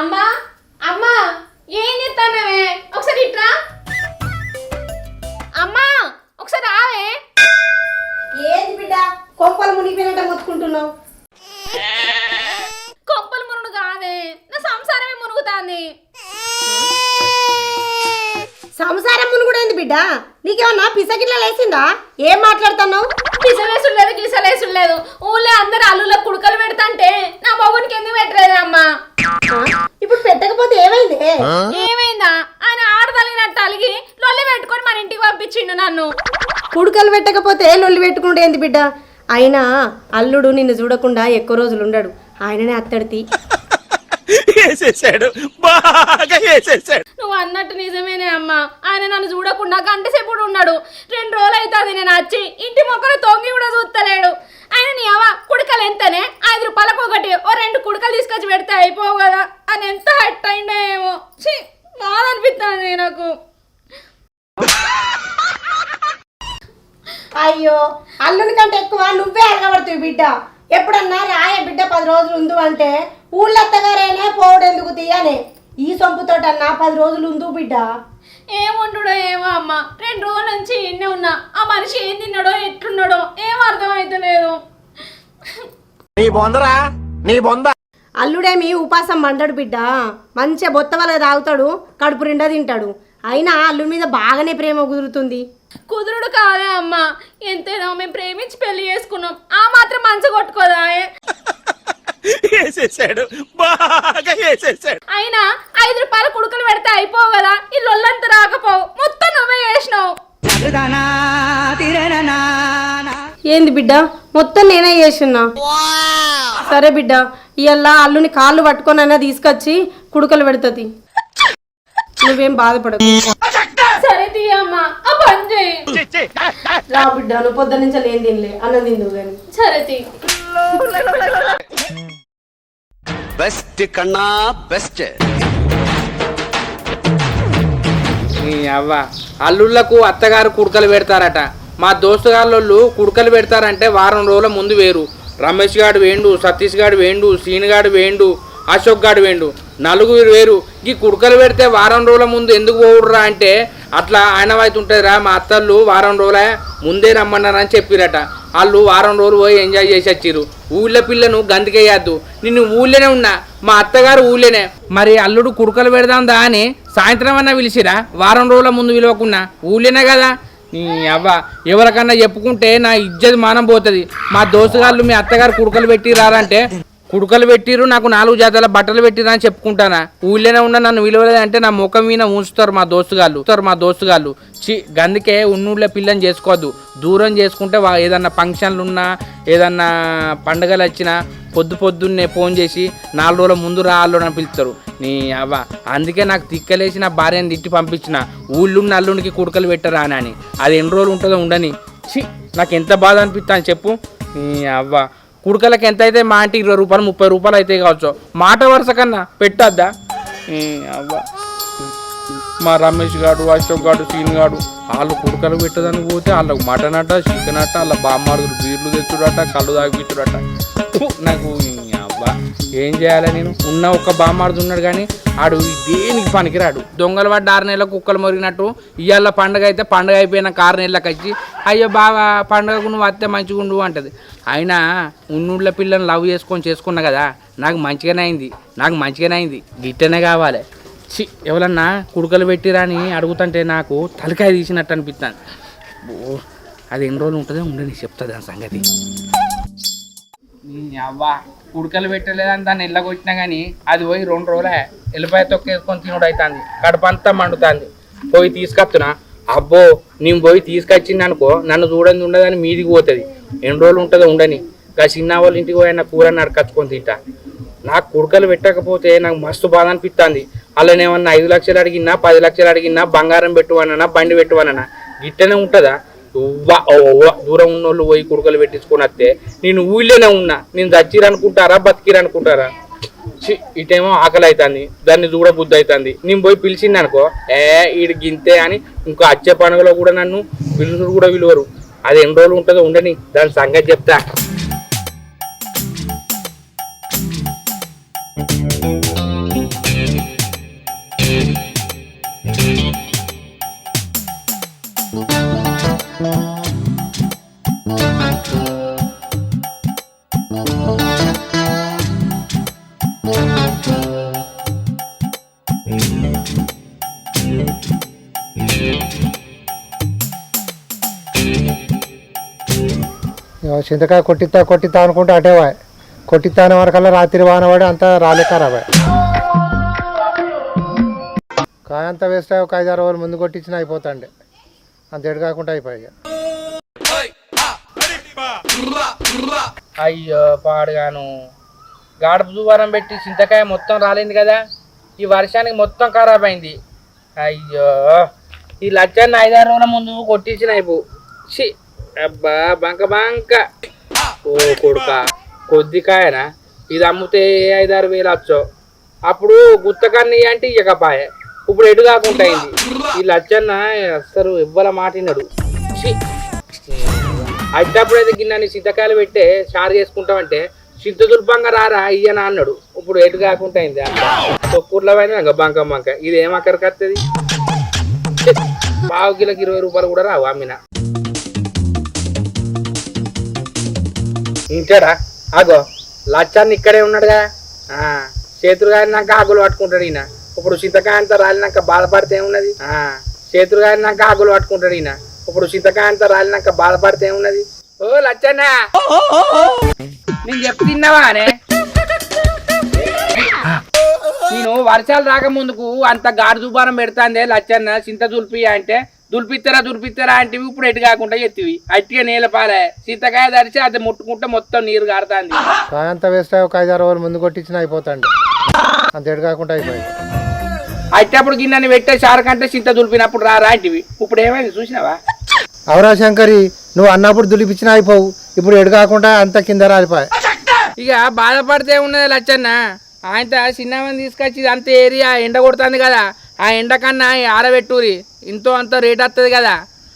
అమ్మా అమ్మా ఏం చేస్తానవే ఒకసారి ఇట్రా అమ్మా ఒకసారి రావే ఏంది బిడ్డ కొంపలు మునిగిపోయినట్టు మొత్తుకుంటున్నావు కొంపలు మునుడు కాదే నా సంసారమే మునుగుతాంది సంసారం మునుగుడు ఏంది బిడ్డ నీకేమన్నా పిసగిట్లా లేసిందా ఏం మాట్లాడుతున్నావు పిసలేసులేదు గిసలేసులేదు ఊళ్ళో అందరు అల్లుల కుడుకలు పెడతాంటే నా మొగునికి ఎందుకు పెట్టలేదు అమ్మా ఇప్పుడు పెట్టకపోతే ఏమైంది ఏమైందా ఆయన ఆడదలిగినట్టు అలిగి లొల్లి పెట్టుకొని మన ఇంటికి పంపించిండు నన్ను కుడుకలు పెట్టకపోతే లొల్లి పెట్టుకుంటే ఏంది బిడ్డ అయినా అల్లుడు నిన్ను చూడకుండా ఎక్కువ రోజులు ఉండడు ఆయననే అత్తడితి నువ్వు అన్నట్టు నిజమేనే అమ్మా ఆయన నన్ను చూడకుండా గంట సేపు ఉన్నాడు 2 రోజులు అవుతుంది నేను వచ్చి ఇంటి మొక్కలు తొంగి కూడా చూస్తలేడు ఆయన నీ అవ్వ కుడకలు ఎంతనే 5 రూపాయలకు ఒకటి ఓ 2 కుడకలు తీసుకొచ్చి పెడితే అయిపోవు కదా అని ఎంత హట్ అయిందో ఏమో బాధ అనిపిస్తుంది నాకు అయ్యో అల్లుని కంటే ఎక్కువ నువ్వే అడగబడుతుంది బిడ్డ ఎప్పుడన్నా రాయ బిడ్డ 10 రోజులు ఉండు అంటే ఊళ్ళత్తగారేనే పోవడెందుకు తీయనే ఈ సొంపుతోటన్నా 10 రోజులు ఉండు బిడ్డ ఏముండడో ఏమో అమ్మ 2 రోజుల నుంచి ఇన్నే ఉన్నా ఆ మనిషి ఏం తిన్నాడో ఎట్లున్నాడో ఏం అర్థమైతలేదు అల్లుడేమి ఉపాసం మండడు బిడ్డ మంచిగా బొత్తవల తాగుతాడు కడుపు నిండా తింటాడు అయినా అల్లుడి మీద బాగానే ప్రేమ కుదురుతుంది కుదురుడు కాదే అమ్మ ఎంతైనా మేము ప్రేమించి పెళ్లి చేసుకున్నాం ఆ మాత్రం మనసు కొట్టుకోదా అయినా 5 రూపాయల కుడుకలు పెడితే అయిపోవు కదా ఈ లొల్లంతా రాకపోవు మొత్తం నువ్వే చేసినావు ఏంది బిడ్డ మొత్తం నేనే చేస్తున్నా సరే బిడ్డ ఇవాళ అల్లుని కాళ్ళు పట్టుకొనైనా తీసుకొచ్చి కుడుకలు పెడుతుంది నువ్వేం బాధపడదు సరే తీయమ్మా ఆ పని చేయి రా బిడ్డ నువ్వు పొద్దు నుంచి నేను తినలే అన్నం తిందువు కానీ సరే తీ బెస్ట్ కన్నా బెస్ట్ నీ అవ్వ అల్లుళ్ళకు అత్తగారు కుడుకలు పెడతారట మా దోస్తుగాళ్ళు కుడుకలు పెడతారంటే వారం రోజుల ముందు వేరు రమేష్ గాడు వేండు సతీష్ గాడు వేండు శ్రీను గాడు వేండు అశోక్ గాడు వేండు 4 వేరు ఈ కుడుకలు పెడితే వారం రోజుల ముందు ఎందుకు పోవుడురా అంటే అట్లా ఆయనవైతే ఉంటుందిరా మా అత్తళ్ళు వారం రోజుల ముందే రమ్మన్నారని చెప్పిరట వాళ్ళు వారం రోజులు పోయి ఎంజాయ్ చేసి వచ్చిర్రు ఊళ్ళో పిల్లను గంతికేయద్దు నిన్ను ఊళ్ళోనే ఉన్నా మా అత్తగారు ఊళ్ళోనే మరి అల్లుడు కుడుకలు పెడదాం దా అని సాయంత్రం అన్నా పిలిచిరా వారం రోజుల ముందు పిలవకున్నా ఊళ్ళోనే కదా నీ అవ్వ ఎవరికన్నా చెప్పుకుంటే నా ఇజ్జత్ మానం పోతుంది మా దోస్తుగాళ్ళు మీ అత్తగారు కుడుకలు పెట్టిరారంటే కుడుకలు పెట్టిరు నాకు 4 జాతల బట్టలు పెట్టిరా అని చెప్పుకుంటానా ఊళ్ళోనే ఉన్న నన్ను విలువలేదంటే నా ముఖం మీద ఉంచుతారు మా దోస్తుగాళ్ళు గందుకే ఉన్నూళ్ళ పిల్లని చేసుకోవద్దు దూరం చేసుకుంటే ఏదన్నా ఫంక్షన్లు ఉన్నా ఏదన్నా పండుగలు వచ్చినా పొద్దున్నే ఫోన్ చేసి 4 రోజుల ముందు రాళ్ళు అని పిలుస్తారు నీ అవ్వ అందుకే నాకు తిక్కలేసి నా భార్యని తిట్టి పంపించిన ఊళ్ళున్న అల్లునికి కుడుకలు పెట్టరా అని అది ఎన్ని రోజులు ఉంటుందో ఉండని నాకు ఎంత బాధ అనిపిస్తాను చెప్పు నీ అవ్వ కుడుకలకి ఎంత అయితే మా అంటే 20 రూపాయలు 30 రూపాయలు అయితే కావచ్చు మాట వరుస కన్నా పెట్టద్దా అవ్వ మా రమేష్ గాడు అశోక్ గాడు సీన్ గాడు వాళ్ళు కుడుకలు పెట్టదని పోతే వాళ్ళకు మటన్ అట్ట చికెన్ అట్ట వాళ్ళ బామ్మారుదులు బీర్లు తెచ్చుడట కళ్ళు తాగిపించుడట నాకు అవ్వ ఏం చేయాలి నేను ఉన్న ఒక్క బామ్మారుదు ఉన్నాడు కానీ ఆడు దేనికి పనికిరాడు దొంగలు పడ్డ 6 నెలలకు కుక్కలు మొరిగినట్టు ఇవాళ పండుగ అయితే పండుగ అయిపోయినాక 6 నెలలకు వచ్చి అయ్యో బాగా పండుగకు నువ్వు అత్తే మంచిగుండు అంటది అయినా ఉన్నూళ్ళ పిల్లని లవ్ చేసుకున్నా కదా నాకు మంచిగానే అయింది గిట్టనే కావాలి ఎవరన్నా కుడుకలు పెట్టిరా అని అడుగుతుంటే నాకు తలకాయ తీసినట్టు అనిపిస్తాను అది ఎన్ని రోజులు ఉంటుందో ఉండని చెప్తా దాని సంగతి అవ్వ కుడుకలు పెట్టలేదని దాన్ని ఎల్లగొచ్చినా కానీ అది పోయి 2 రోజులే ఎల్లిపాయ తొక్కేసుకొని తినుడు అవుతుంది కడుపంతా మండుతుంది పోయి తీసుకొస్తున్నా అబ్బో నేను పోయి తీసుకొచ్చింది అనుకో నన్ను చూడండి ఉండదని మీదికి పోతుంది ఎన్ని రోజులు ఉంటుందో ఉండని ఇంకా చిన్న వాళ్ళ ఇంటికి పోయిన కూర నడకచ్చుకొని తింటా నాకు కుడుకలు పెట్టకపోతే నాకు మస్తు బాధ అనిపిస్తుంది అలానేమన్నా 5 లక్షలు అడిగినా 10 లక్షలు అడిగినా బంగారం పెట్టువనన్నా బండి పెట్టువనన్నా గిట్టనే ఉంటుందా దూరం ఉన్న వాళ్ళు పోయి కుడుకలు పెట్టించుకొని వస్తే నేను ఊళ్ళోనే ఉన్నా నేను చచ్చిరనుకుంటారా బతికిరనుకుంటారా ఇటేమో ఆకలి అవుతుంది దాన్ని చూడ బుద్ధి అవుతుంది నేను పోయి పిలిచింది అనుకో ఈడు గింతే అని ఇంకో వచ్చే పండుగలో కూడా నన్ను పిలుచుడు కూడా విలువరు అది ఎన్ని రోజులు ఉంటుందో ఉండని దాని సంగతి చెప్తా చింతకాయ కొట్టిస్తా అనుకుంటే అటే వాయ్ కొట్టిస్తా అనే వరకల్లా రాత్రి వానవాడి అంతా రాలేక రాబాయ్ కాయ అంతా వేస్ట్ అయ్యి ఒక 5-6 రోజులు ముందు కొట్టించిన అయిపోతాండే అంత ఎడు కాకుండా అయిపోయాయి. అయ్యో పాడుగాను గాడుపు దువారం పెట్టి చింతకాయ మొత్తం రాలింది కదా, ఈ వర్షానికి మొత్తం ఖరాబ్ అయింది. అయ్యో ఈ లచ్చన్న 5-6 రోజుల ముందు కొట్టించిన అయిపో. ఛీ అబ్బా బంక బంక. ఓ కొడుక కొద్ది కాయనా, ఇది అమ్ముతే 5-6 వేలు వచ్చో. అప్పుడు గుత్తకన్ని అంటే ఇకపాయ, ఇప్పుడు ఎటు కాకుండా అయింది. ఈ లచ్చన్న అసలు ఇవ్వాల మాటినాడు. అట్టప్పుడైతే గిన్నెని చింతకాయలు పెట్టే చారు చేసుకుంటామంటే చింత దుర్భంగా రారా ఇయ్యనా అన్నాడు. ఇప్పుడు ఎటు కాకుండా అయింది. తొక్కుర్లో పైన బంక బంక. ఇది ఏం అక్కడికి వస్తుంది? పావు కిలోకి 20 రూపాయలు కూడా రావు అమ్మిన. ఇంటాడా ఆగో లచ్చాన్ని ఇక్కడే ఉన్నాడుగా, చేతులు కాలినాక ఆకులు పట్టుకుంటాడు ఈయన. ఇప్పుడు చింతకాయ అంతా రాలినాక బాధపడితే ఏమున్నది? చేతులు కాలినాక ఆకులు పట్టుకుంటాడు ఈయన. ఇప్పుడు చింతకాయ అంతా రాలినాక బాధపడితే ఏమున్నది? ఓ లచ్చన్నా నేను చెప్తున్నావా అనే, నేను వర్షాలు రాకముందుకు అంత గాడి దుబారం పెడతాందే లచ్చన్న చింత దులిపి అంటే దులిపిస్తారా అంటే ఇప్పుడు ఎటు కాకుండా ఎత్తివి అట్టిగా నీళ్ళ పాలే. చింతకాయ తడిచి అది ముట్టుకుంటే మొత్తం నీరు కారుతాంది. కాయ అంతా వేస్ట్ అయ్యి ఒక 5-6 రోజులు ముందు కొట్టించిన అయిపోతాండే అంత ఎడు కాకుండా అయిపోయాయి. అట్టప్పుడు గిన్నెని పెట్టే చారు కంటే చింత దులిపినప్పుడు రారా అంటివి, ఇప్పుడు ఏమైంది చూసినావా? అవరా శంకరి, నువ్వు అన్నప్పుడు దులిపించినా అయిపోవు, ఇప్పుడు ఎడు కాకుండా అంత కింద రాలిపోయి. ఇక బాధపడితే ఉన్నది లచ్చన్న. ఆయన చిన్నమని తీసుకొచ్చి అంత ఏరియా ఎండ కొడుతుంది కదా, ఆ ఎండ కన్నా ఆరబెట్టూరి ఇంతో అంత రేట్ వస్తుంది కదా.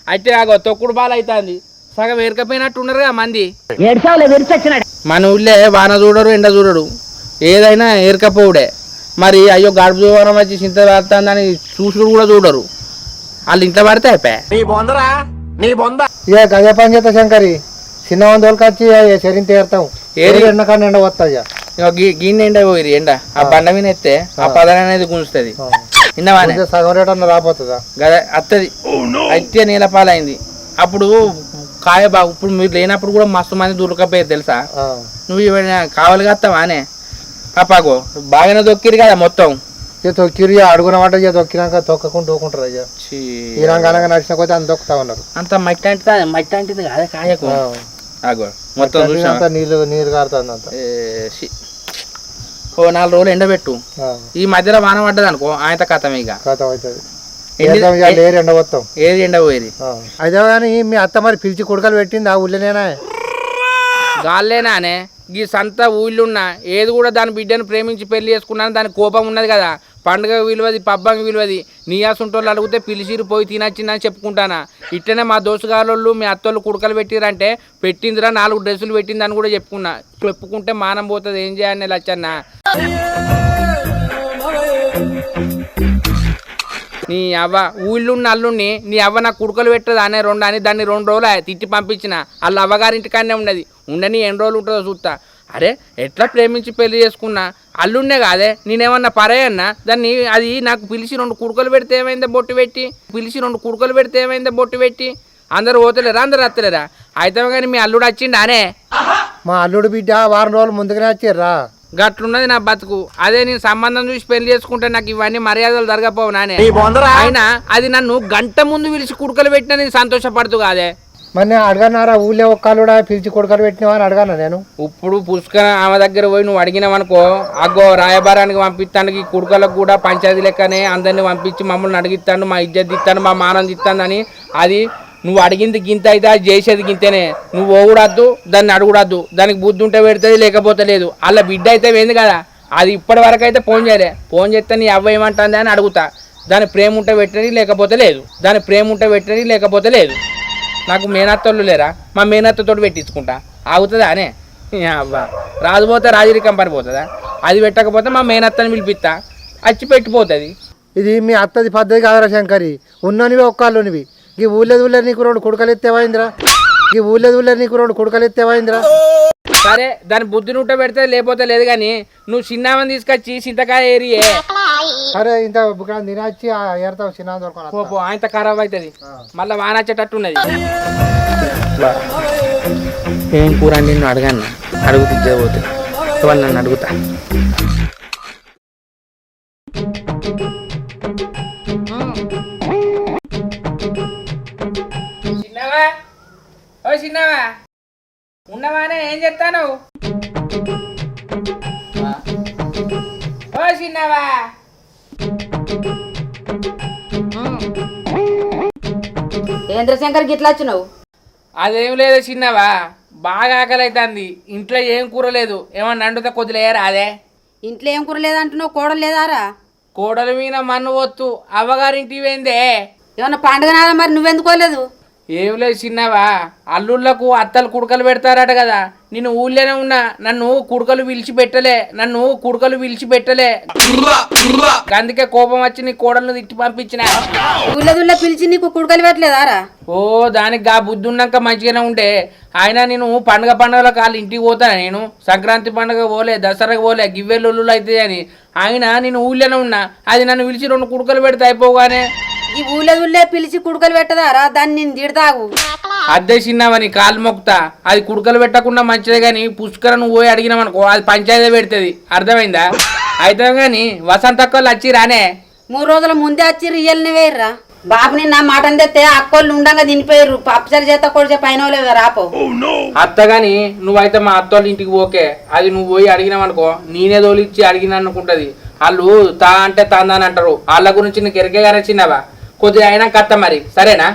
అయితే ఆగో తొక్కుడు బాల్ అవుతుంది, సగం ఎరకపోయినట్టు ఉన్నారుగా మంది. మన ఊళ్ళే వాన చూడరు ఎండ చూడరు, ఏదైనా ఎరకపోవుడే. మరి అయ్యో గడుపు దూరం వచ్చి చింత పడుతుందని చూసుడు కూడా చూడరు, వాళ్ళు ఇంట్లో పడితే అయిపోయా. ఇక గజ పని చేస్తా శంకరి, చిన్న వందోళ్ళకి చరింత ఏరుతాం ఎండకన్నా ఎండ వస్తాయి. గిన్నె ఎండ పోయి ఎండ ఆ బండ మీద ఎత్తే ఆ పదన అనేది గుంజుతుంది. సగం రేట్ అన్న రాపోతుందా? గదే అత్తది. అయితే నీళ్ళ పాలైంది. అప్పుడు కాయ బాగా, ఇప్పుడు మీరు లేనప్పుడు కూడా మస్తు మంది దొరకపోయారు తెలుసా. నువ్వు ఏమైనా కావాలి కస్తావా అనే పాపాగో బాగానే దొక్కిరు కదా మొత్తం. తొక్కిరి అడుగున మాట తొక్కినాక తొక్కకుండా తోకుంటారు అయ్యా. ఈ రంగానంగా నడిచిన కొద్ది అంత తొక్కుతా ఉన్నారు. అంత మట్టి అంటిది కాదే కాయకు. మొత్తం నీరు కారుతుంది అంత. ఓ 4 రోజులు ఎండబెట్టు, ఈ మధ్యలో వాన పడ్డది అనుకో ఆయన కథం. ఇక కథం అవుతుంది. ఎండ పోతాం. ఏది ఎండ పోయేది. అయితే కానీ మీ అత్త మరి పిలిచి కుడకలు పెట్టింది ఆ ఊళ్ళోనేనా? గాల్లేనానే ఈ సంత ఊళ్ళున్నా ఏది కూడా దాని బిడ్డను ప్రేమించి పెళ్లి చేసుకున్నాను దాని కోపం ఉన్నది కదా. పండుగ విలువది, పబ్బంగా విలువది. నీయాసుంటోళ్ళు అడిగితే పిలిచిరు పోయి తినచ్చిందని చెప్పుకుంటానా. ఇట్లనే మా దోస్తుగాళ్ళు మీ అత్తోళ్ళు కుడకలు పెట్టిరంటే పెట్టిందిరా 4 డ్రెస్సులు పెట్టిందని కూడా చెప్పుకుంటే మానం పోతుంది. ఏం చేయాలి లచ్చన్న? నీ అవ్వ ఊళ్ళున్న అల్లుడిని నీ అవ్వ నాకు కుడకలు పెట్టదు అనే 2 అని దాన్ని 2 రోజులు తిట్టి పంపించిన. వాళ్ళ అవ్వగారింటికాడనే ఉన్నది. ఉండని ఎన్ని రోజులు ఉంటుందో చూస్తా. అరే ఎట్లా ప్రేమించి పెళ్లి చేసుకున్నా అల్లుండే కాదే, నేనేమన్నా పరాయన్నా దాన్ని? అది నాకు పిలిచి 2 కుడకలు పెడితే ఏమైందో బొట్టు పెట్టి అందరు పోతలేరా? అందరు వస్తలేరా? అయితే కానీ మీ అల్లుడు వచ్చిండు అనే. మా అల్లుడు బిడ్డ 1 వారం రోజులు ముందుగానే వచ్చారా? గట్లున్నది నా బతుకు. అదే నేను సంబంధం చూసి పెళ్లి చేసుకుంటే నాకు ఇవన్నీ మర్యాదలు జరగపోవు నానే. అయినా అది నన్ను గంట ముందు పిలిచి కుడకలు పెట్టినా నేను సంతోషపడుతూ కాదే. మరి నేను అడగన్నారా? ఊళ్ళో ఒక్కళ్ళు కూడా పిలిచి కుడకలు పెట్టినవా అని అడగాను నేను. ఇప్పుడు పుష్కర ఆమె దగ్గర పోయి నువ్వు అడిగినావనుకో, అగ్గో రాయబారానికి పంపిస్తానికి కుడకలకు కూడా పంచాయతీ లెక్కనే అందరినీ పంపించి మమ్మల్ని అడిగిస్తాను, మా ఇజ్జత్ ఇస్తాను, మా మానం ఇస్తాను అని. అది నువ్వు అడిగింది గింత అయితే అది చేసేది గింతనే. నువ్వు ఓగుడద్దు, దాన్ని అడుగుడద్దు. దానికి బుద్ధి ఉంటే పెడుతుంది, లేకపోతే లేదు. అలా బిడ్డ అయితే వేంది కదా, అది ఇప్పటి వరకు అయితే ఫోన్ చేయలే. ఫోన్ చేస్తే నీ అవ్వ ఏమంటుంది అని అడుగుతా. దాని ప్రేమ ఉంటే పెట్టని, లేకపోతే లేదు. నాకు మేనత్తోళ్ళు లేరా? మా మేనత్తతో పెట్టించుకుంటా. ఆగుతుందా అనే? అవ్వ రాజుపోతే రాజరికం పడిపోతుందా? అది పెట్టకపోతే మా మేనత్తని పిలిపిస్తా, వచ్చి పెట్టిపోతుంది. ఇది మీ అత్తది పద్ధతి కాదరా శంకరి. ఉన్ననివి ఒక్కళ్ళునివి. ఈ ఊళ్ళో నీకు 2 కుడకలు ఎత్తేమైందిరా? ఈ ఊళ్ళో నీకు 2 కుడుకలు ఎత్తేవైందిరా. సరే దాని బుద్ధిని ఉంట పెడితే లేకపోతే లేదు కానీ నువ్వు చిన్నామని తీసుకొచ్చి చింతకాయ ఏరియే సరే ఇంత బుకాన్ తినచ్చి ఏరుతావు చిన్న దొరకను. పో ఆయన ఖరాబ్ అవుతుంది మళ్ళీ వానొచ్చేటట్టున్నది. ఏం కూర అని నిన్ను అడగాను అడుగుతుంటే పోతే ఇవాళ నన్ను అడుగుతా. చిన్నవా ఓ చిన్నవా ఉన్నవానే ఏం చెప్తాను ఓ చిన్నవా ఏంద్రశంకర్ గిట్లా వచ్చినావు? అదేం లేదు చిన్నవా బాగా ఆకలి అవుతుంది ఇంట్లో ఏం కూర లేదు ఏమన్నా వండుతా కొద్దిలేయరా అదే ఇంట్లో ఏం కూర లేదంటున్నావు, కోడలు లేదారా? కోడల మీద మన్ను వత్తు అవ్వగారింటి పోయిందే. ఏమన్నా పండుగ నాదా మరి నువ్వెందుకోలేదు? ఏం లేదు చిన్నవా అల్లుళ్ళకు అత్తలు కుడకలు పెడతారట కదా నేను ఊళ్ళోనే ఉన్నా నన్ను కుడకలు పిలిచి పెట్టలే అందుకే కోపం వచ్చి నీ కోడలను తిట్టి పంపించిన. ఊళ్ళో పిలిచి నీకు కుడుకలు పెట్టలేదారా? ఓ దానికి గా బుద్ధి ఉన్నాక మంచిగానే ఉంటే ఆయన నేను పండుగలకు వాళ్ళ ఇంటికి పోతాను. నేను సంక్రాంతి పండుగ పోలే దసరాకి పోలే గివ్వెల్లు అవుతాయి అని ఆయన నేను ఊళ్ళోనే ఉన్నా అది నన్ను పిలిచి 2 కుడకలు పెడితే అయిపోగానే. ఈ ఊళ్ళో పిలిచి కుడుకలు పెట్టదారా? దాన్ని నేను తిడతాగు. అద్దె చిన్నావని కాలు మొక్కుతా అది కుడకలు పెట్టకుండా మంచిదే గాని పుష్కర నువ్వు పోయి అడిగినామనుకో అది పంచాయతీ పెడుతుంది అర్థమైందా? అయితే గాని వసంత అక్కలు వచ్చి రానే 3 రోజుల ముందే వచ్చి రియల్ని వేయర్రా. బాబుని నా మాట తెస్తే అక్కోళ్ళు ఉండంగా తినిపోయారు. పప్పుసరి చేత కొడిచే పైన రాపో అత్తగాని నువ్వైతే మా అత్తోళ్ళ ఇంటికి పోకే అది నువ్వు పోయి అడిగినావనుకో నేనే తోలిచ్చి అడిగిన అనుకుంటది. వాళ్ళు తా అంటే తాందని అంటారు. వాళ్ళ గురించి నీకు ఎరికేగానే చిన్నవా కొద్దిగా అయినా కత్త మరి సరేనా?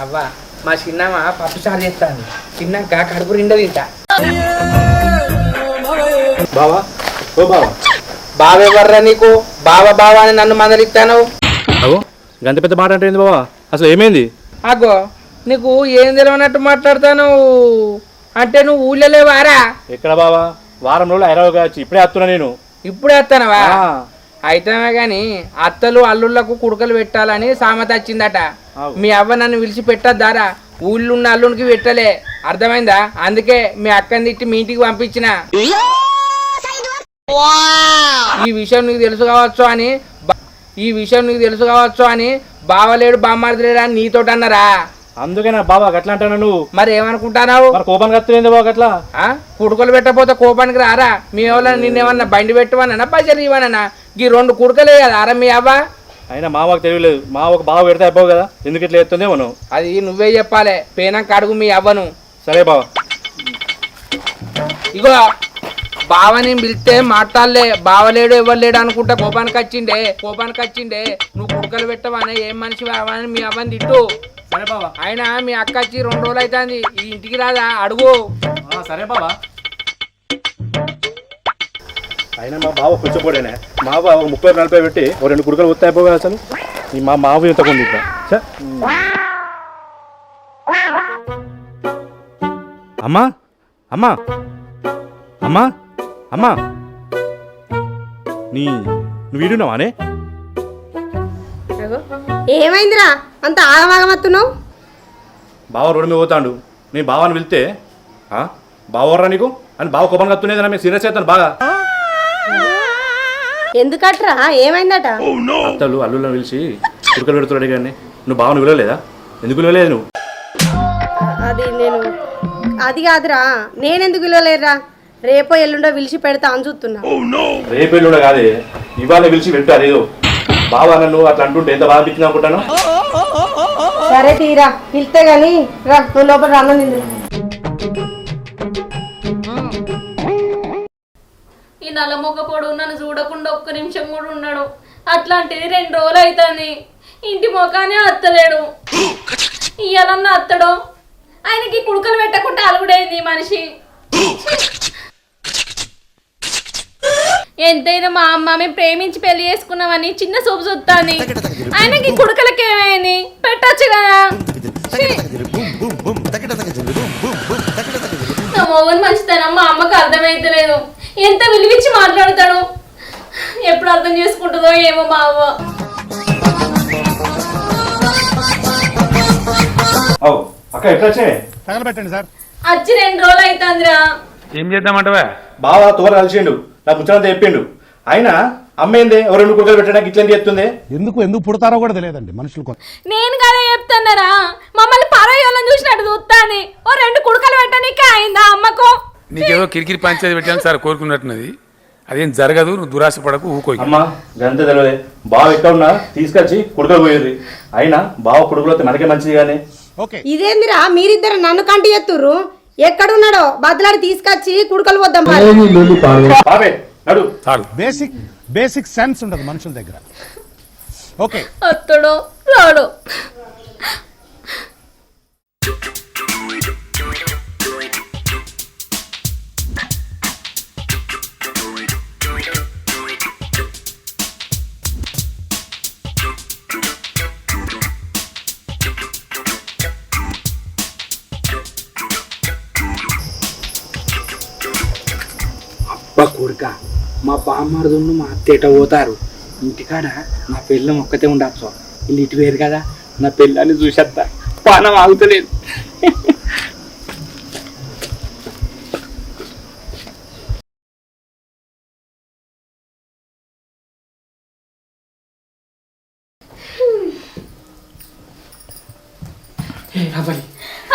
అవ్వా మా చిన్నమ్మ పప్పు చారు చేస్తాను తిన్నాక కడుపు నిండా తింటా. బావా ఓ బావా బావెవర్రా నీకు బావా అని నన్ను మందలిస్తాను. అగో గంత పెద్ద మాట అంటే ఏంది బావా అసలు ఏమైంది? అగో నీకు ఏం తెలియనట్టు మాట్లాడతాను అంటే నువ్వు ఊళ్ళో లేవారా? ఎక్కడ బావా వారం రోజులు హైదరాబాద్ వచ్చి ఇప్పుడే వస్తున్నా నేను. ఇప్పుడే వస్తానవా? అయితేనే గాని అత్తలు అల్లుళ్ళకు కుడకలు పెట్టాలని సామెత వచ్చిందట. మీ అవ్వ నన్ను విలిచి పెట్టద్దారా ఊళ్ళో ఉన్న అల్లునికి పెట్టలే అర్థమైందా? అందుకే మీ అక్కని తిట్టి మీ ఇంటికి పంపించిన. ఈ విషయం నీకు తెలుసు కావచ్చు అని బావలేడు బామ్మార్ది లేడు అని నీతోటి అన్నారా? అందుకేనా బాబా గట్లా అంటాను నువ్వు? మరి ఏమనుకుంటున్నావు? మరి కోపానికి వస్తుంది బాబా గట్లా కుడుకలు పెట్టకపోతే కోపానికి రారా? మీ ఎవరైనా నిన్నేమన్నా బండి పెట్టమన్నా పచ్చరి ఇవ్వనన్నా ఈ 2 కుడకలే కదా అరా మీ అవ్వ. అయినా మావకు తెలియలేదు మా ఒక బావ పెడితే అయిపోవు కదా ఎందుకు ఇట్లా ఎత్తుందే మనం. అది నువ్వే చెప్పాలి పేనాక అడుగు మీ అవ్వను. సరే బావా ఇగో బావని పిలిస్తే మాట్లాడలే బావలేడు ఎవరు లేడు అనుకుంటా కోపానికి వచ్చిండే నువ్వు కుడకలు పెట్టవానే ఏం మనిషి అని మీ అవ్వని తిట్టు. సరే బావా. అయినా మీ అక్క వచ్చి 2 రోజులు అవుతుంది ఈ ఇంటికి రాదా అడుగు. సరే బావా. అయినా మా బావ కొంచెం కూడానే మా బావ 30-40 పెట్టి 2 కుడుకలు వస్తే అయిపోగా అసలు మా మావ ఇంత కొంది. అమ్మా అమ్మా అమ్మా అమ్మా నువ్వు వీడున్నావానే? ఏమైందిరా అంత ఆగమాగమత్తున్నావు? బావ రోడ్డు మీద పోతాడు నేను బావని వెళ్తే బావర్రా నీకు అని బావ కోపానికి వస్తున్నాయి కదా మేము సీరియస్ అవుతాను బాగా. ఎందుకట్రా ఏమైందట? అత్తలు అల్లుళ్ళని పిలిచి కుడుకలు పెడుతున్నాడు కానీ నువ్వు బావని విలువలేదా? ఎందుకు విలువలేదు నువ్వు? అది కాదురా నేనెందుకు విలువలేదురా? రేపో ఎల్లుండో పిలిచి పెడతా అని చూస్తున్నా. రేపు ఎల్లుండో కాదే ఇవాళ పిలిచి పెట్టారు ఏదో బావా నన్ను అట్లా అంటుంటే ఎంత బాధ పిచ్చింది అనుకుంటాను. సరే తీరా పిలిస్తే గాని రా నువ్వు లోపల అన్నం తిందు. ఈ నల్లమొక్క పొడు నన్ను చూడకుండా ఒక్క నిమిషం కూడా ఉన్నాడు. అట్లాంటిది 2 రోజులు అవుతుంది ఇంటి మొఖానే అత్తలేడు. ఇయ్యాలన్నా అత్తడు ఆయనకి కుడుకలు పెట్టకుండా అలుగుడైంది మనిషి. ఎంతైనా మా అమ్మ మేము ప్రేమించి పెళ్లి చేసుకున్నామని చిన్న సూపు చూస్తాని ఆయనకి కుడుకలకి ఏమైంది పెట్టచ్చు కదా. నా మోగన్ మంచితనం మా అమ్మకు అర్థమైతలేదు. ఎంత విలువిచ్చి మాట్లాడతాడు. ఎప్పుడు అర్థం చేసుకుంటుందో ఏమో మా అవ్వ. అక్క ఎట్లా వచ్చాయి తగలబెట్టండి సార్. వచ్చి 2 రోజులు అవుతుందిరా. ఏం చేద్దామంటవా? బావా తోర కలిసిండు నాకు ముచ్చట చెప్పిండు. అయినా అమ్మైందే ఓ 2 కుక్కలు పెట్టడానికి ఇట్లా చెప్తుంది. ఎందుకు పుడతారో కూడా తెలియదండి మనుషులు. నేను కదా చెప్తున్నారా, మమ్మల్ని పరయోళ్ళని చూసినట్టు చూస్తాను. ఓ 2 కుడుకలు పెట్టనీకే అయిందా అమ్మకు? నీకేదో కిరికిరి పంచాయతీ పెట్టాను సార్ కోరుకున్నట్టున్నది. అదేం జరగదు, నువ్వు దురాశ పడకు, ఊకో. అమ్మా గంత తెలియదే బావ ఎక్కడ ఉన్నా తీసుకొచ్చి కుడుకలు పోయేది. అయినా బావ కుడుకులు వస్తే మనకే మంచిది కానీ. ఇదేందిరా మీరిద్దరు నన్ను కంటి ఎత్తుర్రు? ఎక్కడున్నాడో బదులాడి తీసుకొచ్చి కుడుకలు వద్దాం. బాబే నడు. చాలు. బేసిక్ సెన్స్ ఉండదు మనుషుల దగ్గర. ఓకే అత్తడో రాడో. కొడుక మా బామ్మారుదున్ను మా అత్తేట పోతారు. ఇంటికాడ నా పిల్లం ఒక్కతే ఉండొచ్చు. వీళ్ళు ఇటు వేరు కదా, నా పిల్లని చూసేస్తా. పానం ఆగుతలేదు.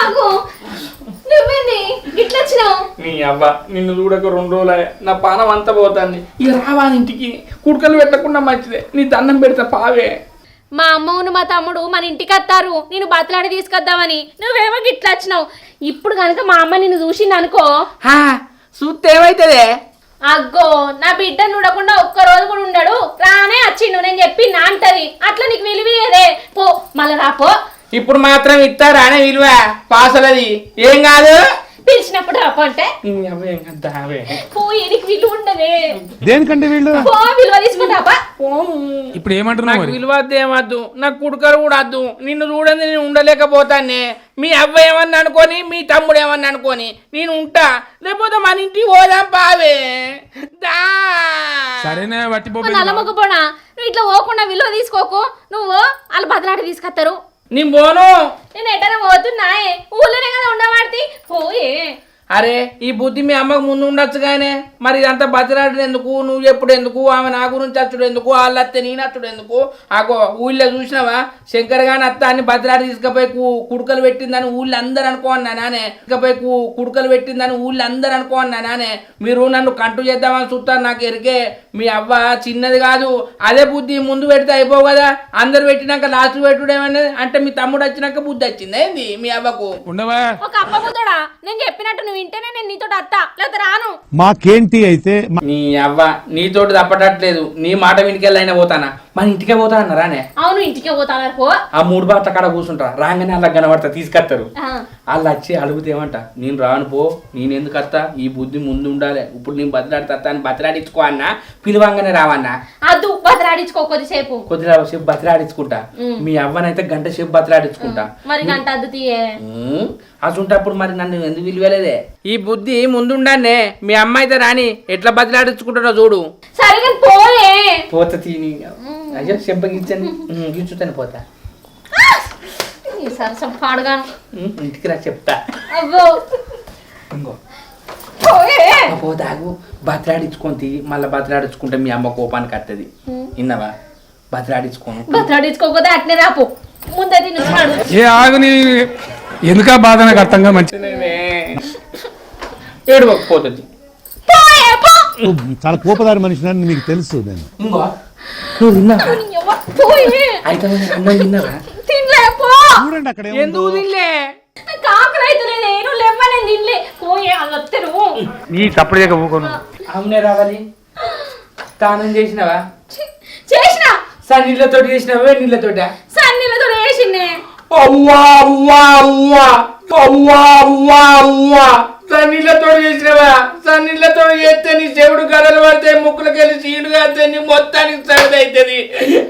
అగో నువ్వేంది ఇట్లా వచ్చినావు? నీ అవ్వ నిన్ను చూడక 2 రోజులు నా పానం అంతా పోతాంది. ఇక రావా ఇంటికి, కుడుకలు పెట్టకుండా మంచిదే. నీ దండం పెడతా పావే. మా అమ్మను మా తమ్ముడు మన ఇంటికి వస్తారు, నేను బతలాడి తీసుకొద్దామని. నువ్వేమో గిట్లా వచ్చినావు. ఇప్పుడు కనుక మా అమ్మ నిన్ను చూసింది అనుకో, చూస్తే ఏమైతుందే? అగ్గో నా బిడ్డను చూడకుండా ఒక్క రోజు కూడా ఉండడు. రానే వచ్చిండు నేను చెప్పి నా అంటది. అట్లా నీకు విలువలేదే, పో మళ్ళా రాపో. ఇప్పుడు మాత్రం ఇస్తారానే విలువ పాసలది ఏం కాదు. పిలిచినప్పుడు రాపో అంటే పోయి నీకు విలువ ఉండదే. దేనికంటే వీళ్ళు పో విలువ తీసుకుంటాపా. ఇప్పుడు ఏమంటున్నావు మరి? విలువ వద్దు, ఏమద్దు, నాకు కుడుకలు కూడా వద్దు. నిన్ను చూడండి నేను ఉండలేకపోతానే. మీ అవ్వ ఏమన్నా అనుకోని, మీ తమ్ముడు ఏమన్నా అనుకోని నేను ఉంటా. లేకపోతే మన ఇంటికి పోదాం పావే. దా సరేనా వట్టి నల్లమొక్క పోనా, నువ్వు ఇట్లా పోకుండా విలువ తీసుకోకు. నువ్వు వాళ్ళు బతలాడి తీసుకొస్తారు. నేను పోను. నేను ఎటనే పోతున్నాయే, ఊళ్ళోనే కదా ఉండబడి పోయే. అరే ఈ బుద్ధి మీ అమ్మకు ముందు ఉండొచ్చు కానీ మరి ఇదంతా బతిరాడు ఎందుకు, నువ్వు ఎప్పుడు ఎందుకు, ఆమె నా గురించి అచ్చుడు ఎందుకు, వాళ్ళు అత్తే నేను అచ్చుడు ఎందుకు? ఆగో ఊళ్ళో చూసినావా శంకర్ గాని అత్త అని బతిరాడు తీసుకుపోయి కుడుకలు పెట్టిందని ఊళ్ళో అందరు అనుకోన్నా నానే. తీసుకుపోయి కుడుకలు పెట్టిందని ఊళ్ళో అందరు అనుకోన్నా నానే. మీరు నన్ను కంటు చేద్దామని చూస్తారు. నాకు ఎరికే మీ అవ్వ చిన్నది కాదు. అదే బుద్ధి ముందు పెడితే అయిపోవు కదా. అందరు పెట్టినాక లాస్ట్ పెట్టుడేమన్నది అంటే మీ తమ్ముడు వచ్చినాక బుద్ధి వచ్చింది ఏంది మీ అవ్వకు? ఉండవా ఒక అప్ప బుద్ధుడా, నేను చెప్పినట్టు వింటేనే నేను నీతో అత్తా, లేకపోతే రాను. మాకేంటి అయితే నీ అవ్వ నీతోటి తప్పటట్లేదు. నీ మాట వినికెళ్ళైనా పోతానా? మన ఇంటికే పోతా అన్నారానే. అవును ఇంటికే పోతాను. ఆ 3 బాట్ల కాడ కూర్చుంటా. రాగానే అలా కనబడతా తీసుకొస్తారు. వాళ్ళు వచ్చి అడుగుతే ఏమంట, నేను రాను పో, నేను ఎందుకు వస్తా, ఈ బుద్ధి ముందు ఉండాలి. ఇప్పుడు నేను బతిలాడుతా అని బతిలాడించుకో అన్నా, పిలువంగానే రావన్నా. అద్దు బతిలాడించుకో కొద్దిసేపు. కొద్దిసేపు బతిలాడించుకుంటా. మీ అవ్వనైతే గంట సేపు బతిలాడించుకుంటా. మరి గంట అద్దు తీయే. అసుంటప్పుడు మరి నన్ను ఎందుకు విలువలేదే? ఈ బుద్ధి ముందుండానే. మీ అమ్మ అయితే రాని ఎట్లా బతిలాడించుకుంటాడో చూడు. సరే కానీ పోయే. పోత తిని అయ్యో చెంపగించండి గిచ్చుతాను పోతా. సరసం పాడుగాను. ఇంటికి రా చెప్తా. అవ్వో ఇంకో పోయే. పోతాగు బతిలాడించుకొని మళ్ళీ బతిలాడించుకుంటే మీ అమ్మ కోపానికి వస్తుంది. విన్నావా? బతిలాడించుకోను. బతిలాడించుకోకపోతే అట్నే రాపు. ముందే తిన్నాడు. ఏ ఆగుని ఎందుకా బాధ నాకు అర్థంగా మంచి ఏడవకపోతుంది. చాలా కోపదారి మనిషి అని మీకు తెలుసు. నేను ఇంకో నువ్వు తిన్నావా? అయితే అన్నం తిన్నావా? తినలేపో. చూడండి అక్కడ ఎందుకు తినలే? కాకరైతే నేను లేవనే తినలే. పోయే అల్లొత్తరు. నీ తప్పుడు చేయక ఊకోను. అవునే రావాలి. స్నానం చేసినావా? చేసిన. సన్నీళ్ళతో చేసినావే నీళ్ళతోట? సన్నీళ్ళతో వేసిండే. అవ్వా అవ్వా అవ్వా అవ్వా అవ్వా అవ్వా సన్నీళ్ళతో చేసినవా? సన్నీళ్ళతో చేస్తే నీ చెవుడు గడలు పడితే ముక్కులకెళ్ళి చీడు కాస్తే నీ మొత్తానికి సరిది అవుతుంది.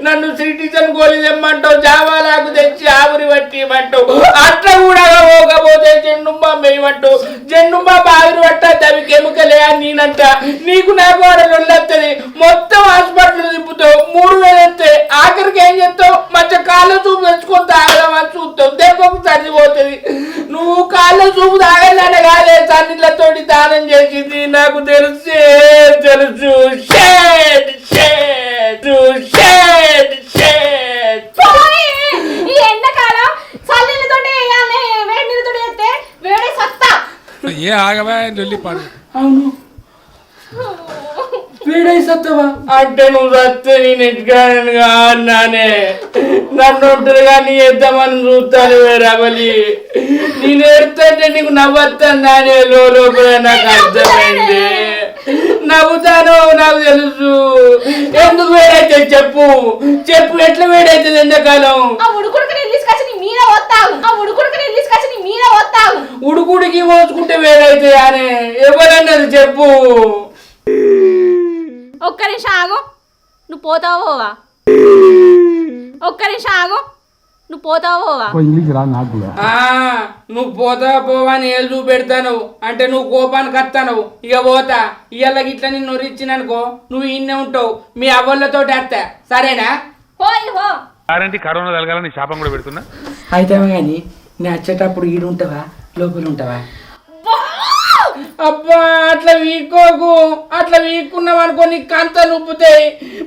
నన్ను సిటిజన్ గోళీ తెమ్మంటావు, జావాలాకు తెచ్చి ఆవురి పట్టి ఇవ్వమంటావు. అట్లా కూడా పోకపోతే చెండు మమ్మీ చేయమంటూ జెండుమా బావిని పట్టా దవికి ఎముకలే అని నేనంట. నీకు నాకు వస్తుంది మొత్తం హాస్పిటల్ తిప్పుతావు 3000 ఎత్తే ఆఖరికి ఏం చేస్తావు మంచి కాళ్ళ చూపు తెచ్చుకొని తాగదామని చూస్తావు దెబ్బకు సరిపోతుంది. నువ్వు కాళ్ళ చూపు తాగలేనే కాదే సన్నిళ్ళతోటి దానం చేసింది నాకు తెలుసు. ఈ ఎండాకాలం చల్లీళ్ళతోటి వేయాలి, వేడి నీళ్ళతోటి వేస్తే వేడే సత్తా. ఏ ఆగవా లొల్లి పాడు. అవును వీడై సత్తవా అంటే నువ్వు సత్తే నేను ఎట్టుకానుగా అన్నానే. నన్ను ఉంటుంది కానీ ఎద్దామని చూస్తాను వేరవలి. నేను ఎడుతుంటే నీకు నవ్వొస్తానే లోపల నాకు అర్థమైంది. నవ్వుతాను నాకు తెలుసు. ఎందుకు వేడైతే చెప్పు చెప్పు ఎట్లా వేడైతుంది ఎండాకాలం? ఆ ఉడుకుడికి నీళ్ళు తీసుకొచ్చి నీ మీద వస్తావు, ఆ ఉడుకుడికి నీళ్ళు తీసుకొచ్చి నీ మీద వస్తావు. ఉడుకుడికి మోసుకుంటే వేడైతే అనే ఎవరన్నది చెప్పు. ఒక్క నిమిషం ఆగు, నువ్వు పోతావో పోవా? ఒక్క నిమిషం ఆగు, నువ్వు పోతావో పోవా? నువ్వు పోతా పోవా అని ఏళ్ళు చూపెడతాను అంటే నువ్వు కోపానికి వస్తాను. ఇక పోతా ఇవాళ ఇట్లా నిన్ను నొరిచ్చిననుకో నువ్వు ఇన్నే ఉంటావు మీ అవ్వలతో వస్తా సరేనా? పోయి పో. వారంటీ కరోనా తలగాలని శాపం కూడా పెడుతున్నా. అయితే కానీ నేను వచ్చేటప్పుడు ఈడు ఉంటావా లోపల ఉంటావా? అబ్బా అట్లా వీక్కోకు. అట్లా వీక్కున్నావు అనుకో నీకు కంత నొప్పుతాయి.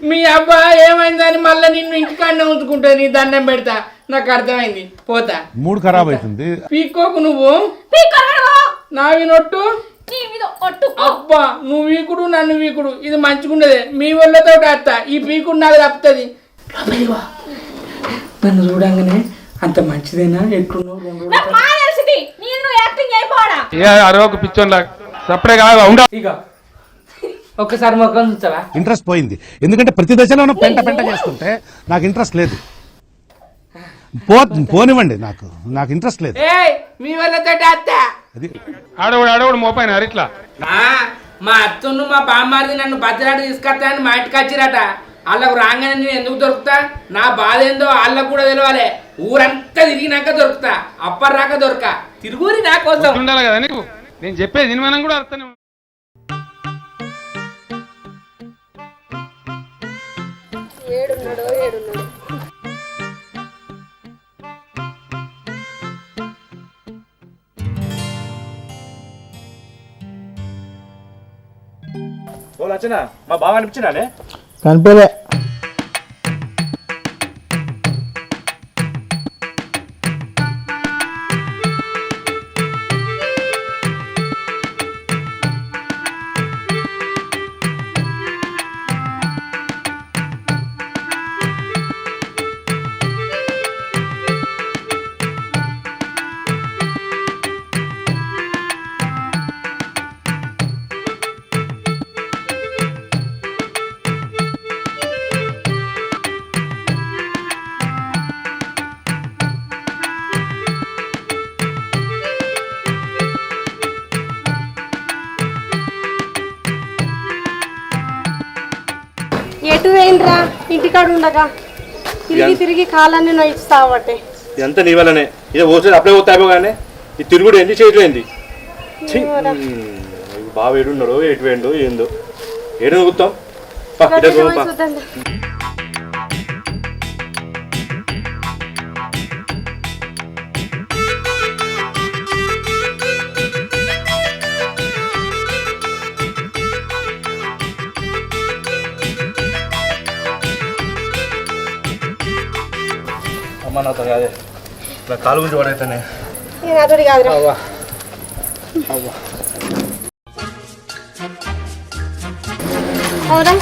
మీ అబ్బా ఏమైందని మళ్ళీ నిన్ను ఇంటికాడనే ఉంచుకుంటుంది. నీ దండం పెడతా నాకు అర్థమైంది పోతా. మూడు ఖరాబ్ అవుతుంది. వీక్కోకు నువ్వు నావి నొట్టు అబ్బా నువ్వు వీకుడు నన్ను వీకుడు ఇది మంచిగుండదే. మీ వాళ్ళతో వస్తా ఈ పీకుడు నాకు తప్పుతుంది. నన్ను చూడంగానే అంత మంచిదేనా ఎట్లున్నావు? అరవకు పిచ్చోన్ లాగా సపరే కాగా ఉండ. ఇక ఒక్కసారి మొక్కలు చూస్తావా? ఇంట్రెస్ట్ పోయింది. ఎందుకంటే ప్రతి దశలో పెంట చేస్తుంటే నాకు ఇంట్రెస్ట్ లేదు. పోనివ్వండి, నాకు ఇంట్రెస్ట్ లేదు. మీ వాళ్ళతో వస్తా. అది ఆడవాడు మోపాయిన ఇట్లా మా అత్తను మా బామ్మారిది నన్ను బతిలాడి తీసుకొస్తానని మా ఇంటికి వచ్చిరట. వాళ్ళకు రాగానే నేను ఎందుకు దొరుకుతా? నా బాధ ఏందో వాళ్ళకు కూడా తెలవాలి. ఊరంతా తిరిగినాక దొరుకుతా, అప్పర్ రాక దొరక తిరుగురి నా కోసం ఉండాలి కదా నీకు. నేను చెప్పేది నిర్మాణం కూడా అర్థం. వచ్చినా మా బాగా అనిపించినానే కనిపించలే. ఎటు వేయండిరా ఇంటికాడ ఉండగా తిరిగి కాలాన్ని నొయిస్తావటే. ఎంత నీ వల్లనే ఇదే ఓసే అప్పుడే పోతాయో కానీ ఈ తిరుగుడు ఏంది చేయటం ఏంది? బాగా ఏడున్నాడో ఎటు వేయండు ఏందో ఏడు నవ్వుతాం. అమ్మ నాతో కాదే నా కాలు గురించి పడైతేనే నాతోటి కాదురా. అవునా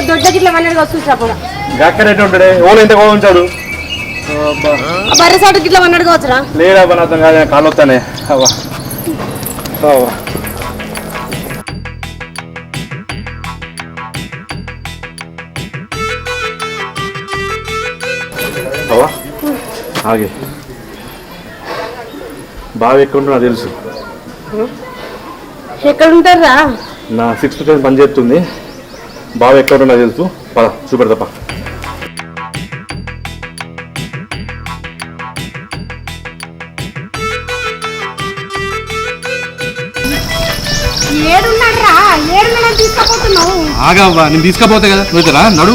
దొడ్డ గిట్ల వన్నడిగా వస్తుంది కూడా గక్కరేట్ ఉంటాడే ఓలు ఎంత కోవ ఉంచాడు బర్రెసాటు గిట్ల వన్నడిగా వచ్చరా? లేదబ్బా నాతో కాదే కాలు వస్తానే. అవ్వా అవ్వా అవ్వా ఆగే బాగా ఎక్కడ ఉంటుందో నాకు తెలుసు. ఎక్కడ ఉంటారా? నా 6th క్లాస్ పని చేస్తుంది. బాగా ఎక్కడ ఉంటుందో నాకు తెలుసు. పద చూపెడతాపా. ఏడున్నాడ్రా ఏడున్నాడని తీసుకుపోతున్నావు ఆగవ్వా నేను తీసుకపోతే కదా నువ్వు రా నడు.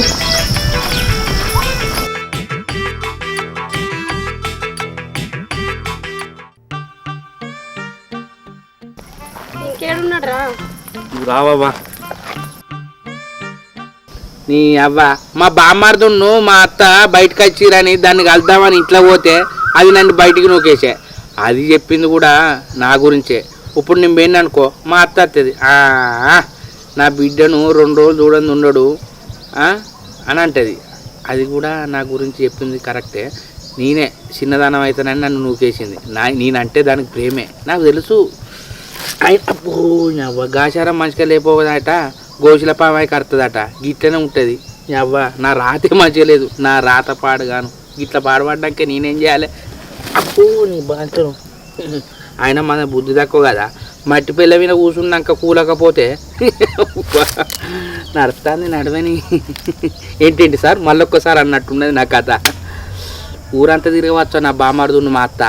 ఇంకేడున్నాడ్రా నువ్వు రావవ్వా. నీ అవ్వ మా బామ్మార్దున్ను మా అత్త బయటకు వచ్చిరని దాన్ని కలుద్దామని ఇంట్లో పోతే అది నన్ను బయటికి నూకేసే. అది చెప్పింది కూడా నా గురించే. ఇప్పుడు నేను పోయిన అనుకో మా అత్త వస్తుంది, నా బిడ్డను 2 రోజులు చూడండి ఉండడు అని అంటది. అది కూడా నా గురించి చెప్పింది కరెక్టే. నేనే చిన్నదానం అవుతానని నన్ను నూకేసింది. నేనంటే దానికి ప్రేమే నాకు తెలుసు. అబ్బో అవ్వ గాచారం మంచిగా లేకపోదట, గోషుల పామాయి కడుతుందట, గిట్లనే ఉంటుంది. అవ్వ నా రాతే మంచిగా లేదు, నా రాత పాడుగాను. గిట్లా పాడబడ్డాకే నేనేం చేయాలి? అబ్బో నీ బాంచను. ఆయన మన బుద్ధి తక్కువ కదా, మట్టి పిల్ల మీద కూర్చున్నాక కూలకపోతే నడుస్తుంది నడవని. ఏంటేంటి సార్ మళ్ళొక్కసారి అన్నట్టున్నది నా కథ. ఊరంతా తిరగవచ్చు నా బామారుదున్న మా అత్త.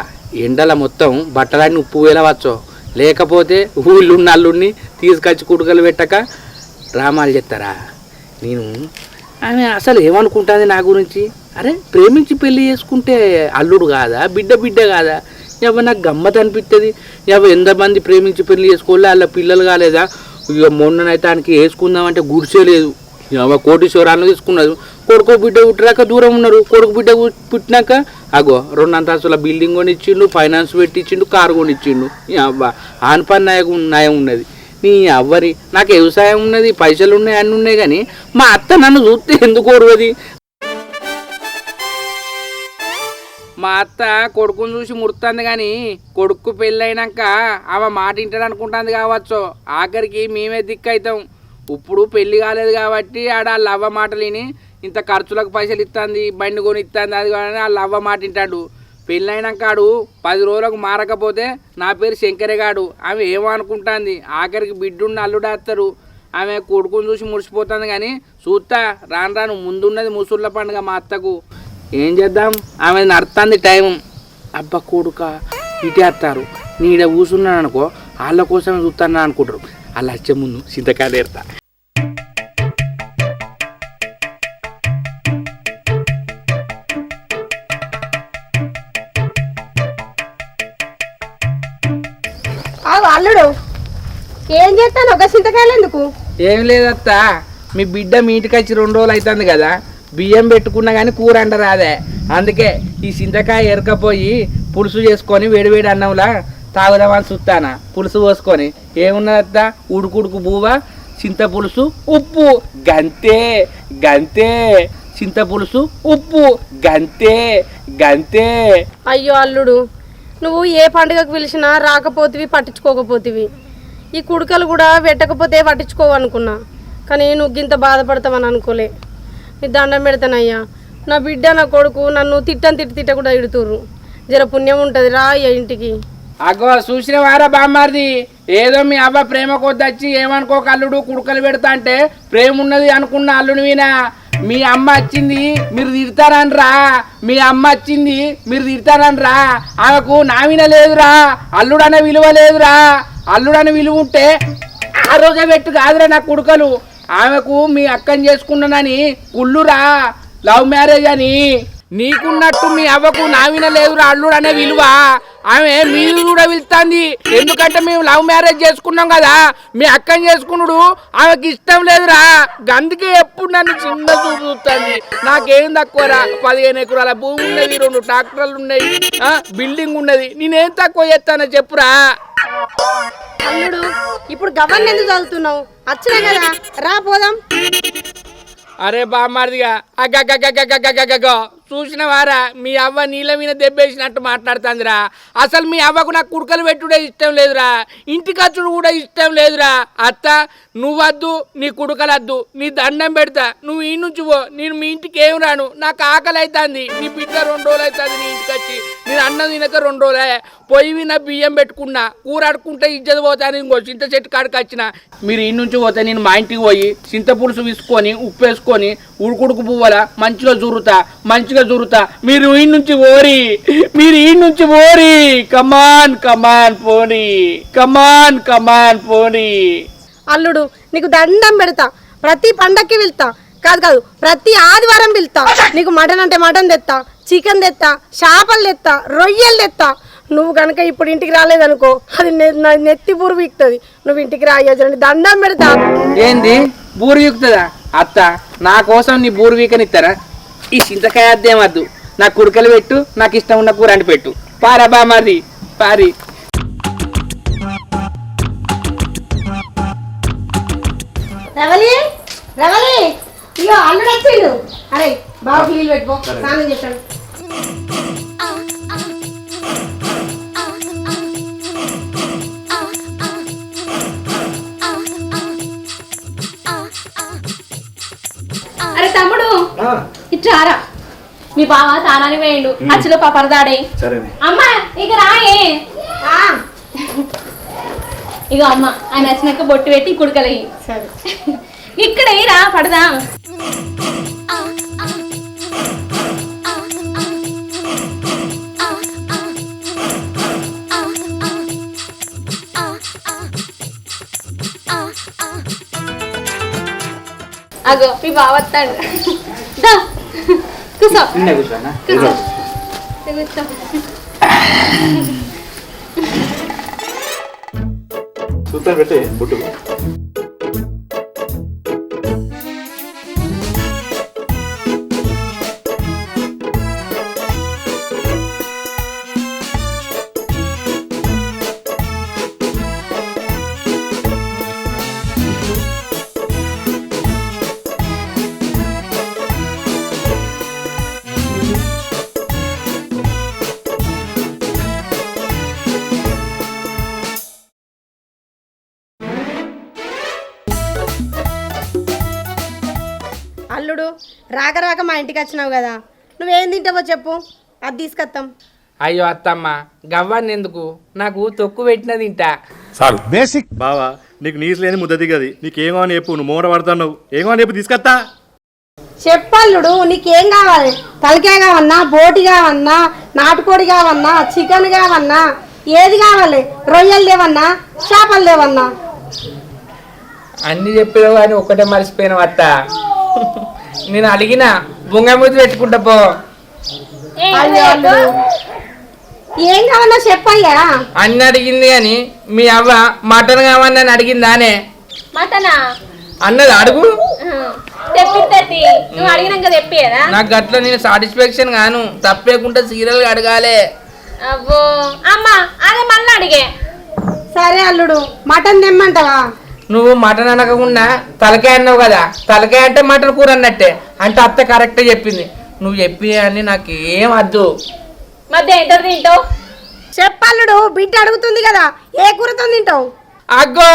ఎండల మొత్తం బట్టలన్నీ ఉప్పు వేలవచ్చు, లేకపోతే ఊళ్ళో ఉన్న అల్లుడిని తీసుకొచ్చి కుడుకలు పెట్టక డ్రామాలు చెప్తారా? నేను ఆమె అసలు ఏమనుకుంటుంది నా గురించి? అరే ప్రేమించి పెళ్ళి చేసుకుంటే అల్లుడు కాదా, బిడ్డ కాదా? ఎవ నాకు గమ్మత్ అనిపిస్తుంది. ఎవ ఎంతమంది ప్రేమించి పెళ్ళి చేసుకోలే, వాళ్ళ పిల్లలు కాలేదా? ఇక మొన్ననైతే ఆయనకి వేసుకుందామంటే గుడిసేలేదు. ఎవ కోటీశ్వరాన్ని తీసుకున్నది. కొడుకు బిడ్డ పుట్టినాక దూరం ఉన్నారు. కొడుకు బిడ్డ పుట్టినాక అగో 2 అంతస్తుల బిల్డింగ్ కొనిచ్చిండు, ఫైనాన్స్ పెట్టించిండు, కారు కొనిచ్చిండు. అవ్వ ఆన్ పని న్యాయం ఉన్నది. నీ అవ్వరి నాకు వ్యవసాయం ఉన్నది, పైసలు ఉన్నాయి, అన్నీ ఉన్నాయి. కానీ మా అత్త నన్ను చూస్తే ఎందుకు ఓడవది? మా అత్త కొడుకుని చూసి ముడుతుంది, కానీ కొడుకు పెళ్ళైనాక ఆమె మాట వింటాడు అనుకుంటుంది కావచ్చు. ఆఖరికి మేమే దిక్కు అవుతాం. ఇప్పుడు పెళ్ళి కాలేదు కాబట్టి ఆడ వాళ్ళ అవ్వ మాటలు విని ఇంత ఖర్చులకు పైసలు ఇస్తుంది, బండి కొని ఇస్తుంది, అది కానీ వాళ్ళ అవ్వ మాట వింటాడు. పెళ్ళైనాక ఆడు 10 రోజులకు మారకపోతే నా పేరు శంకరేగాడు. ఆమె ఏమో అనుకుంటుంది. ఆఖరికి బిడ్డున్న అల్లుడేస్తారు. ఆమె కొడుకుని చూసి మురిసిపోతుంది. కానీ చూస్తా రాను ముందున్నది ముసుళ్ళ పండుగ మా అత్తకు. ఏం చేద్దాం, ఆమె నడుతుంది టైం. అబ్బా కొడుక ఇటే వస్తారు, నీడ కూర్చున్నాను అనుకో వాళ్ళ కోసం చూస్తాను అనుకుంటారు. అలా వచ్చే ముందు చింతకాయలు ఏరుతా. అల్లుడు ఏం చేస్తాను ఒక చింతకాయలు ఎందుకు? ఏం లేదత్తా, మీ బిడ్డ మీ ఇంటికి వచ్చి 2 రోజులు అవుతుంది కదా, బియ్యం పెట్టుకున్నా కానీ కూర అంటరాదే. అందుకే ఈ చింతకాయ ఎరకపోయి పులుసు చేసుకొని వేడివేడి అన్నంలా తాగుదామని చూస్తానా. పులుసు పోసుకొని ఏమున్నదత్తా, ఉడుకుడుకు బూవ, చింత పులుసు, ఉప్పు, గంతే. చింత పులుసు, ఉప్పు, గంతే. అయ్యో అల్లుడు, నువ్వు ఏ పండుగకు పిలిచినా రాకపోతివి, పట్టించుకోకపోతివి. ఈ కుడుకలు కూడా పెట్టకపోతే పట్టించుకోవనుకున్నా, కానీ నువ్వు ఇంత బాధపడతావని అనుకోలే. నీ దండం పెడతానయ్యా. నా బిడ్డ నా కొడుకు నన్ను తిట్ట కూడా ఇడుతుర్రు. జర పుణ్యం ఉంటుంది రా ఇంటికి. అగో చూసిన వారా బామ్మారిది, ఏదో మీ అవ్వ ప్రేమ కొద్దొచ్చి ఏమనుకోక అల్లుడు కుడుకలు పెడతా అంటే ప్రేమ ఉన్నది అనుకున్న అల్లుని వినా. మీ అమ్మ వచ్చింది మీరు తిడతారనరా, మీ అమ్మ వచ్చింది మీరు తిడతారనరా. ఆమెకు నా విన లేదురా, అల్లుడనే విలువ లేదురా. అల్లుడనే విలువ ఉంటే ఆ రోజే పెట్టు కాదురా నా కుడుకలు. ఆమెకు మీ అక్కని చేసుకున్నానని కుళ్ళురా, లవ్ మ్యారేజ్ అని. నీకున్నట్టు మీ అవ్వకు నా విన లేదురా అల్లుడు అనే విలువ. ఆమె మీరు కూడా వెళ్తాంది, ఎందుకంటే మేము లవ్ మ్యారేజ్ చేసుకున్నాం కదా. మీ అక్కని చేసుకున్నాడు ఆమెకి ఇష్టం లేదురా. అందుకే ఎప్పుడు నన్ను చిన్న చూస్తుంది. నాకేం తక్కువరా, 15 ఎకరాల భూమి ఉన్నది, 2 ట్రాక్టర్లు ఉన్నాయి, బిల్డింగ్ ఉన్నది. నేనేం తక్కువ చేస్తానో చెప్పురా. అల్లుడు ఇప్పుడు గవర్న ఎందుకు చదువుతున్నావు? వచ్చినా కదా రా పోదాం. అరే బామ్మారిదిగా అగ్గ చూసిన వారా, మీ అవ్వ నీళ్ళ మీద దెబ్బేసినట్టు మాట్లాడుతుందిరా. అసలు మీ అవ్వకు నాకు కుడుకలు పెట్టుడే ఇష్టం లేదురా, ఇంటి ఖర్చుడు కూడా ఇష్టం లేదురా. అత్త నువ్వద్దు, నీ కుడుకలద్దు, నీ దండం పెడతా, నువ్వు ఈ నుంచి పో, నేను మీ ఇంటికి ఏం రాను. నాకు ఆకలి అవుతుంది. నీ బిడ్డ 2 రోజులు అవుతుంది నీ ఇంటికి వచ్చి. నేను అన్నం తినక 2 రోజులే. పొయ్యి నా బియ్యం పెట్టుకున్నా, కూర అడుకుంటే ఇజ్జత పోతాను. ఇంకో చింత చెట్టు కాడికి వచ్చిన. మీరు ఈ నుంచి పోతే నేను మా ఇంటికి పోయి చింత పులుసు తీసుకొని ఉప్పు వేసుకొని ఉడుకుడుకు పువ్వుల మంచిగా జురుతా. మీరు ఈ నుంచి పోరి. కమాన్ పోనీ. అల్లుడు నీకు దండం పెడతా, ప్రతి పండక్కి వెళ్తా, కాదు ప్రతి ఆదివారం వెళ్తా. నీకు మటన్ అంటే మటన్ తెత్తా, చికెన్ తెత్తా, చేపలు తెత్తా, రొయ్యలు తెత్తా. నువ్వు కనుక ఇప్పుడు ఇంటికి రాలేదనుకో అది నెత్తి బూరు వీక్తుంది. నువ్వు ఇంటికి రాయొచ్చు, దండం పెడతా. ఏంది బూరు వీకుతుందా? అత్త నా కోసం నీ బూరు వీకనిస్తారా? ఈ చింతకాయ అద్దేమద్దు, నా కుడుకలు పెట్టు, నాకు ఇష్టం ఉన్న కూర అంటి పెట్టు. పారా బా మరి పారి. రవలి రవలి ఇగో అల్లుడు వచ్చిండు. అరే బాబు నీళ్ళు పెట్టుకో, స్నానం చేస్తాడు. అరే తమ్ముడు ఇచ్చారా, మీ బావ తానాని వేయండు, అచ్చులో పరదాడే. అమ్మా ఇక రాయే. ఇక అమ్మ ఆయన వచ్చినాక బొట్టు పెట్టి కుడుకలయ్యి. సరే ఇక్కడ రా పడదా. అగో మీ బావ వస్తాడు. దా కూసో కూసో. చూస్తాను పెట్టే బుట్టు. అల్లుడు రాక రాక మా ఇంటికి వచ్చినావు కదా, నువ్వేం తింటావో చెప్పు, అది తీసుకొస్తాం. అయ్యో అత్తమ్మ గవ్వాన్ని ఎందుకు, నాకు తొక్కు పెట్టిన తింటా. చాలు. బేసిక్ బావా నీకు నీసు లేని ముద్ద దిగది, నీకేమో అని చెప్పు, నువ్వు మూడ పడుతున్నావు, ఏమో అని చెప్పు తీసుకొస్తా. చెప్పల్లుడు నీకేం కావాలి? తలకాయ కావన్నా, బోటి కావన్నా, నాటుకోడి కావన్నా, చికెన్ కావన్నా, ఏది కావాలి? రొయ్యలు లేవన్నా, చేపలు లేవన్నా? అన్ని చెప్పావు కానీ ఒక్కటే మర్చిపోయినావు అత్త. నేను అడిగిన బొంగ ముద్దు పెట్టుకుంటా పో. అయ్యో అల్లుడు, ఏం కావన్నా చెప్పయ్యా. అన్ని అడిగింది కానీ మీ అవ్వ మటన్ కావని అడిగిందానే? మటనా అన్నది అడుగు. తెప్పిద్దతి, నువ్వు అడిగినాక తెప్పియదా? నాకు అట్లా నేను సాటిస్ఫాక్షన్ గాను, తప్పేకుంటే సీరియల్ అడగాలే. అవ్వో అమ్మా అదే మళ్ళీ అడిగే. సరే అల్లుడు, మటన్ తెమ్మంటావా? నువ్వు మటన్ అనకుండా తలకాయ అన్నావు కదా, తలకాయ అంటే మటన్ కూర అన్నట్టే. అంటే అత్త కరెక్టే చెప్పింది. నువ్వు చెప్పి అని నాకు ఏం వద్దు. మధ్య ఏంటో తింటావు? చెప్పల్లుడు, బిడ్డ అడుగుతుంది కదా, ఏ కూరతో తింటావు? అగ్గో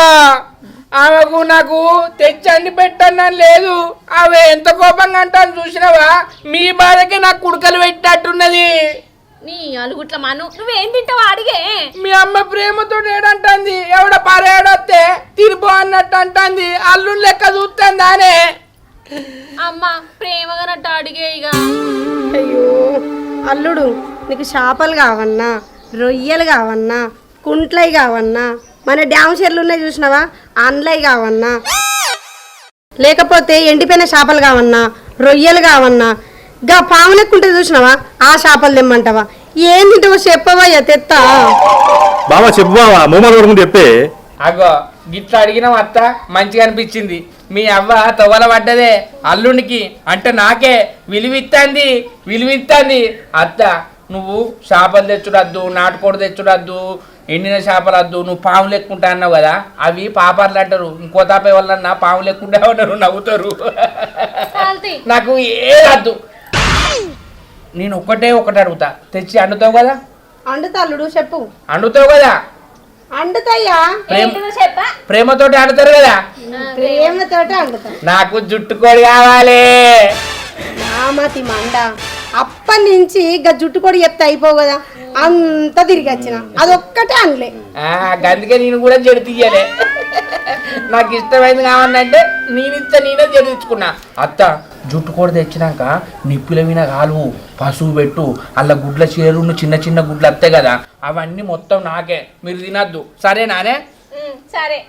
ఆమెకు నాకు తెచ్చండి పెట్టన్నాను లేదు. ఆమె ఎంత కోపంగా అంటాను చూసినావా? మీ బాధకే నాకు కుడుకలు పెట్టినట్టున్నది. నీ అలుగుట్ల మను, నువ్వేం తింటావో అడిగే. మీ అమ్మ ప్రేమతో ఏడంటుంది, ఎవడ పరేడొస్తే తిరిపో అన్నట్టు అంటుంది. అల్లు లెక్క చూస్తాను దానే. అమ్మ ప్రేమగా నట్టు అడిగే. ఇక అయ్యో అల్లుడు, నీకు చేపలు కావన్నా, రొయ్యలు కావన్నా, కుంట్లయి కావన్నా, మన డ్యామ్ చెర్లు ఉన్నాయి చూసినావా, అండ్లయి కావన్నా, లేకపోతే ఎండిపోయిన చేపలు కావన్నా, రొయ్యలు కావన్నా, గా పాములెక్కుంటే చూసినావా, ఆ చేపలు తెమ్మంటావా? ఏం తింటావో చెప్పవయ్యా, తెత్తా. బావా చెప్పు బావా, మోమాలు పడుకుంటే చెప్పే. అగో గిట్లా అడిగినాం అత్త, మంచిగా అనిపించింది. మీ అవ్వ తొవల పడ్డదే అల్లునికి, అంటే నాకే విలువిత్తాంది అత్త. నువ్వు చేపలు తెచ్చుడద్దు, నాటుకోడి తెచ్చుడద్దు, ఎండిన చేపలు వద్దు, నువ్వు పాములు ఎక్కుంటా అన్నావు కదా, అవి పాపర్లు అంటారు. ఇంకో తాపే వల్ల పాములు ఎక్కుంటా ఉంటారు, నవ్వుతారు. నాకు ఏదద్దు. నేను ఒకటి అడుగుతా, తెచ్చి అండుతావు కదా? అండుతా అల్లుడు, చెప్పు. అండుతావు కదా? అండుతాయ్యా, చెప్పా. ప్రేమతోటి అండుతారు కదా? ప్రేమతోటి అండుతా. నాకు జుట్టుకోడి కావాలి. నామతి మండ, అప్పటి నుంచి ఇక జుట్టు కూడా చెప్తే అయిపోవు కదా, అంతా తిరిగి వచ్చిన అదొక్కటే అనలే. అందుకే నేను కూడా జడి తీయలే. నాకు ఇష్టమైంది కావాలంటే నేనే జడి తెచ్చుకున్నా. అత్త జుట్టు కూడా తెచ్చినాక నిప్పుల మీద కాలు పసుపు పెట్టు, అలా గుడ్ల చీరలు చిన్న చిన్న గుడ్లు వస్తాయి కదా, అవన్నీ మొత్తం నాకే, మీరు తినద్దు సరేనానే? సరే.